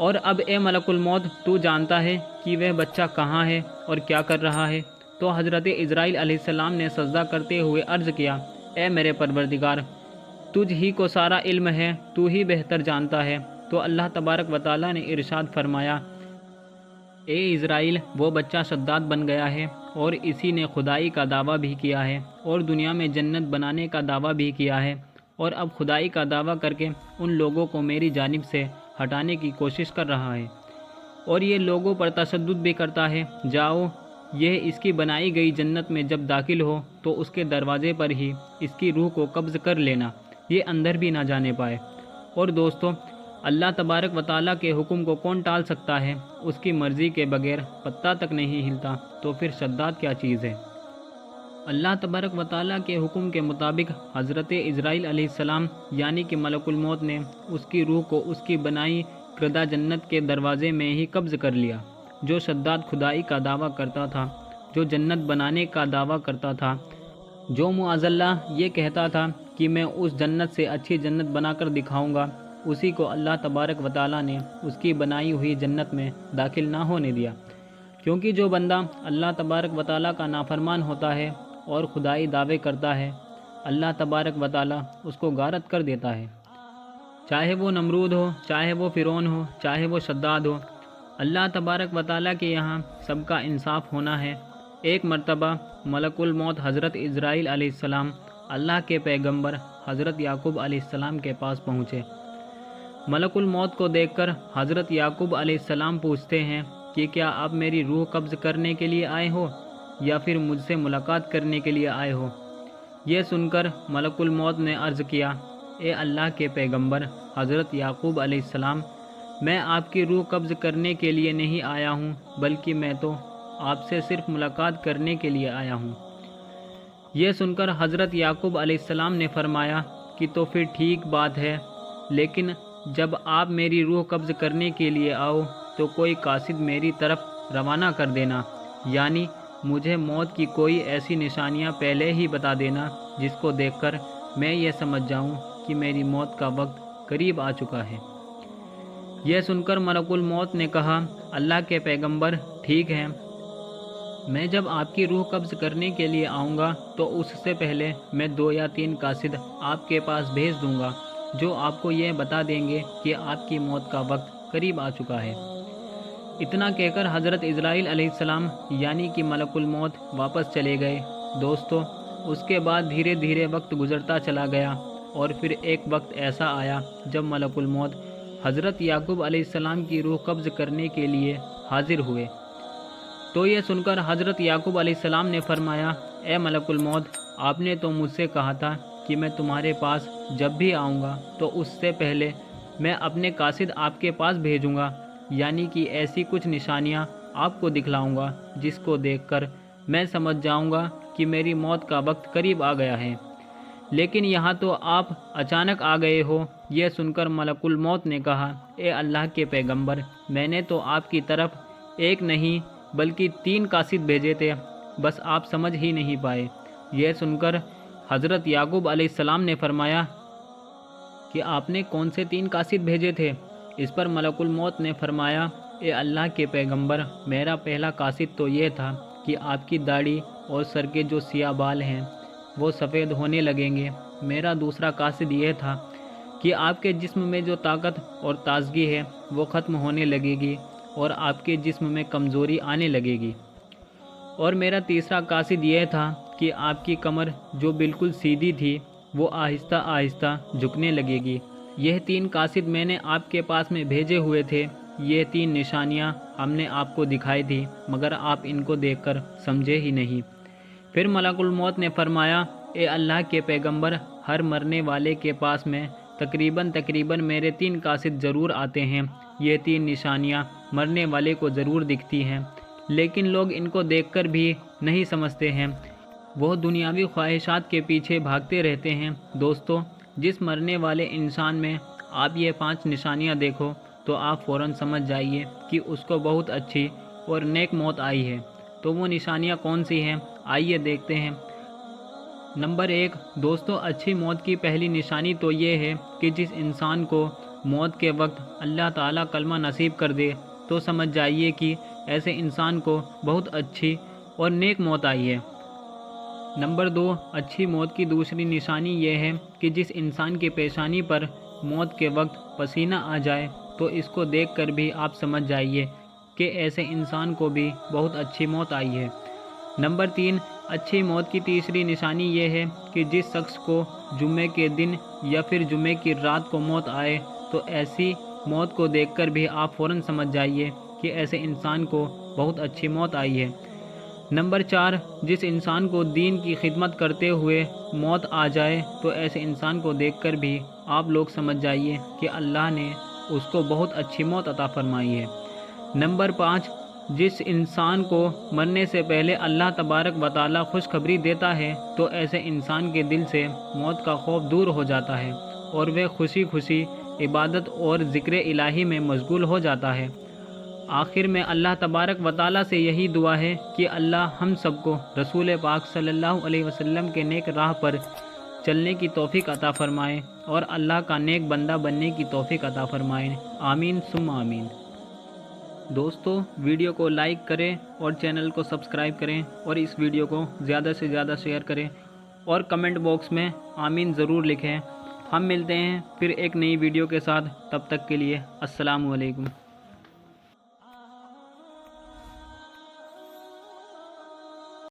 اور اب اے ملک الموت تو جانتا ہے کہ وہ بچہ کہاں ہے اور کیا کر رہا ہے۔ تو حضرت عزرائیل علیہ السلام نے سجدہ کرتے ہوئے عرض کیا، اے میرے پروردگار، تجھ ہی کو سارا علم ہے، تو ہی بہتر جانتا ہے۔ تو اللہ تبارک و تعالیٰ نے ارشاد فرمایا، اے عزرائیل، وہ بچہ شداد بن گیا ہے اور اسی نے خدائی کا دعویٰ بھی کیا ہے اور دنیا میں جنت بنانے کا دعویٰ بھی کیا ہے، اور اب خدائی کا دعویٰ کر کے ان لوگوں کو میری جانب سے ہٹانے کی کوشش کر رہا ہے، اور یہ لوگوں پر تشدد بھی کرتا ہے۔ جاؤ، یہ اس کی بنائی گئی جنت میں جب داخل ہو تو اس کے دروازے پر ہی اس کی روح کو قبض کر لینا، یہ اندر بھی نہ جانے پائے۔ اور دوستو، اللہ تبارک و تعالیٰ کے حکم کو کون ٹال سکتا ہے؟ اس کی مرضی کے بغیر پتہ تک نہیں ہلتا، تو پھر شداد کیا چیز ہے؟ اللہ تبارک و تعالیٰ کے حکم کے مطابق حضرت عزرائیل علیہ السلام یعنی کہ ملک الموت نے اس کی روح کو اس کی بنائی کردہ جنت کے دروازے میں ہی قبض کر لیا۔ جو شداد خدائی کا دعویٰ کرتا تھا، جو جنت بنانے کا دعویٰ کرتا تھا، جو معاذ اللہ یہ کہتا تھا کہ میں اس جنت سے اچھی جنت بنا کر دکھاؤں گا، اسی کو اللہ تبارک و تعالیٰ نے اس کی بنائی ہوئی جنت میں داخل نہ ہونے دیا، کیونکہ جو بندہ اللہ تبارک و تعالیٰ کا نافرمان ہوتا ہے اور خدائی دعوے کرتا ہے، اللہ تبارک و تعالیٰ اس کو غارت کر دیتا ہے، چاہے وہ نمرود ہو، چاہے وہ فرعون ہو، چاہے وہ شداد ہو۔ اللہ تبارک و تعالیٰ کے یہاں سب کا انصاف ہونا ہے۔ ایک مرتبہ ملک الموت حضرت عزرائیل علیہ السلام اللہ کے پیغمبر حضرت یعقوب علیہ السلام کے پاس پہنچے۔ ملک الموت کو دیکھ کر حضرت یعقوب علیہ السلام پوچھتے ہیں کہ کیا آپ میری روح قبض کرنے کے لیے آئے ہو یا پھر مجھ سے ملاقات کرنے کے لیے آئے ہو؟ یہ سن کر ملک الموت نے عرض کیا، اے اللہ کے پیغمبر حضرت یعقوب علیہ السلام، میں آپ کی روح قبض کرنے کے لیے نہیں آیا ہوں، بلکہ میں تو آپ سے صرف ملاقات کرنے کے لیے آیا ہوں۔ یہ سن کر حضرت یعقوب علیہ السلام نے فرمایا کہ تو پھر ٹھیک بات ہے، لیکن جب آپ میری روح قبض کرنے کے لیے آؤ تو کوئی قاصد میری طرف روانہ کر دینا، یعنی مجھے موت کی کوئی ایسی نشانیاں پہلے ہی بتا دینا جس کو دیکھ کر میں یہ سمجھ جاؤں کہ میری موت کا وقت قریب آ چکا ہے۔ یہ سن کر ملک الموت نے کہا، اللہ کے پیغمبر، ٹھیک ہے، میں جب آپ کی روح قبض کرنے کے لیے آؤں گا تو اس سے پہلے میں 2 یا 3 قاصد آپ کے پاس بھیج دوں گا جو آپ کو یہ بتا دیں گے کہ آپ کی موت کا وقت قریب آ چکا ہے۔ اتنا کہہ کر حضرت عزرائیل علیہ السلام یعنی کہ ملک الموت واپس چلے گئے۔ دوستو، اس کے بعد دھیرے دھیرے وقت گزرتا چلا گیا، اور پھر ایک وقت ایسا آیا جب ملک الموت حضرت یعقوب علیہ السلام کی روح قبض کرنے کے لیے حاضر ہوئے۔ تو یہ سن کر حضرت یعقوب علیہ السلام نے فرمایا، اے ملک الموت، آپ نے تو مجھ سے کہا تھا کہ میں تمہارے پاس جب بھی آؤں گا تو اس سے پہلے میں اپنے قاصد آپ کے پاس بھیجوں گا، یعنی کہ ایسی کچھ نشانیاں آپ کو دکھلاؤں گا جس کو دیکھ کر میں سمجھ جاؤں گا کہ میری موت کا وقت قریب آ گیا ہے، لیکن یہاں تو آپ اچانک آ گئے ہو۔ یہ سن کر ملک الموت نے کہا، اے اللہ کے پیغمبر، میں نے تو آپ کی طرف 1 نہیں بلکہ 3 قاصد بھیجے تھے، بس آپ سمجھ ہی نہیں پائے۔ یہ سن کر حضرت یعقوب علیہ السلام نے فرمایا کہ آپ نے کون سے 3 قاصد بھیجے تھے؟ اس پر ملک الموت نے فرمایا، اے اللہ کے پیغمبر، میرا پہلا قاصد تو یہ تھا کہ آپ کی داڑھی اور سر کے جو سیاہ بال ہیں وہ سفید ہونے لگیں گے۔ میرا دوسرا قاصد یہ تھا کہ آپ کے جسم میں جو طاقت اور تازگی ہے وہ ختم ہونے لگے گی اور آپ کے جسم میں کمزوری آنے لگے گی۔ اور میرا تیسرا قاصد یہ تھا کہ آپ کی کمر جو بالکل سیدھی تھی وہ آہستہ آہستہ جھکنے لگے گی۔ یہ 3 قاصد میں نے آپ کے پاس میں بھیجے ہوئے تھے۔ یہ 3 نشانیاں ہم نے آپ کو دکھائی تھی، مگر آپ ان کو دیکھ کر سمجھے ہی نہیں۔ پھر ملک الموت نے فرمایا، اے اللہ کے پیغمبر، ہر مرنے والے کے پاس میں تقریباً میرے 3 قاصد ضرور آتے ہیں۔ یہ 3 نشانیاں مرنے والے کو ضرور دکھتی ہیں، لیکن لوگ ان کو دیکھ کر بھی نہیں سمجھتے ہیں، وہ دنیاوی خواہشات کے پیچھے بھاگتے رہتے ہیں۔ دوستو، جس مرنے والے انسان میں آپ یہ 5 نشانیاں دیکھو تو آپ فوراً سمجھ جائیے کہ اس کو بہت اچھی اور نیک موت آئی ہے۔ تو وہ نشانیاں کون سی ہیں؟ آئیے دیکھتے ہیں۔ نمبر 1، دوستو، اچھی موت کی پہلی نشانی تو یہ ہے کہ جس انسان کو موت کے وقت اللہ تعالیٰ کلمہ نصیب کر دے تو سمجھ جائیے کہ ایسے انسان کو بہت اچھی اور نیک موت آئی ہے۔ نمبر 2، اچھی موت کی دوسری نشانی یہ ہے کہ جس انسان کی پیشانی پر موت کے وقت پسینہ آ جائے تو اس کو دیکھ کر بھی آپ سمجھ جائیے کہ ایسے انسان کو بھی بہت اچھی موت آئی ہے۔ نمبر 3، اچھی موت کی تیسری نشانی یہ ہے کہ جس شخص کو جمعے کے دن یا پھر جمعے کی رات کو موت آئے تو ایسی موت کو دیکھ کر بھی آپ فوراً سمجھ جائیے کہ ایسے انسان کو بہت اچھی موت آئی ہے۔ نمبر 4، جس انسان کو دین کی خدمت کرتے ہوئے موت آ جائے تو ایسے انسان کو دیکھ کر بھی آپ لوگ سمجھ جائیے کہ اللہ نے اس کو بہت اچھی موت عطا فرمائی ہے۔ نمبر 5، جس انسان کو مرنے سے پہلے اللہ تبارک و تعالیٰ خوشخبری دیتا ہے تو ایسے انسان کے دل سے موت کا خوف دور ہو جاتا ہے اور وہ خوشی خوشی عبادت اور ذکر الہی میں مشغول ہو جاتا ہے۔ آخر میں اللہ تبارک و تعالیٰ سے یہی دعا ہے کہ اللہ ہم سب کو رسول پاک صلی اللہ علیہ وسلم کے نیک راہ پر چلنے کی توفیق عطا فرمائے اور اللہ کا نیک بندہ بننے کی توفیق عطا فرمائے، آمین ثم آمین۔ دوستو، ویڈیو کو لائک کریں اور چینل کو سبسکرائب کریں اور اس ویڈیو کو زیادہ سے زیادہ شیئر کریں اور کمنٹ باکس میں آمین ضرور لکھیں۔ ہم ملتے ہیں پھر ایک نئی ویڈیو کے ساتھ، تب تک کے لیے السلام علیکم۔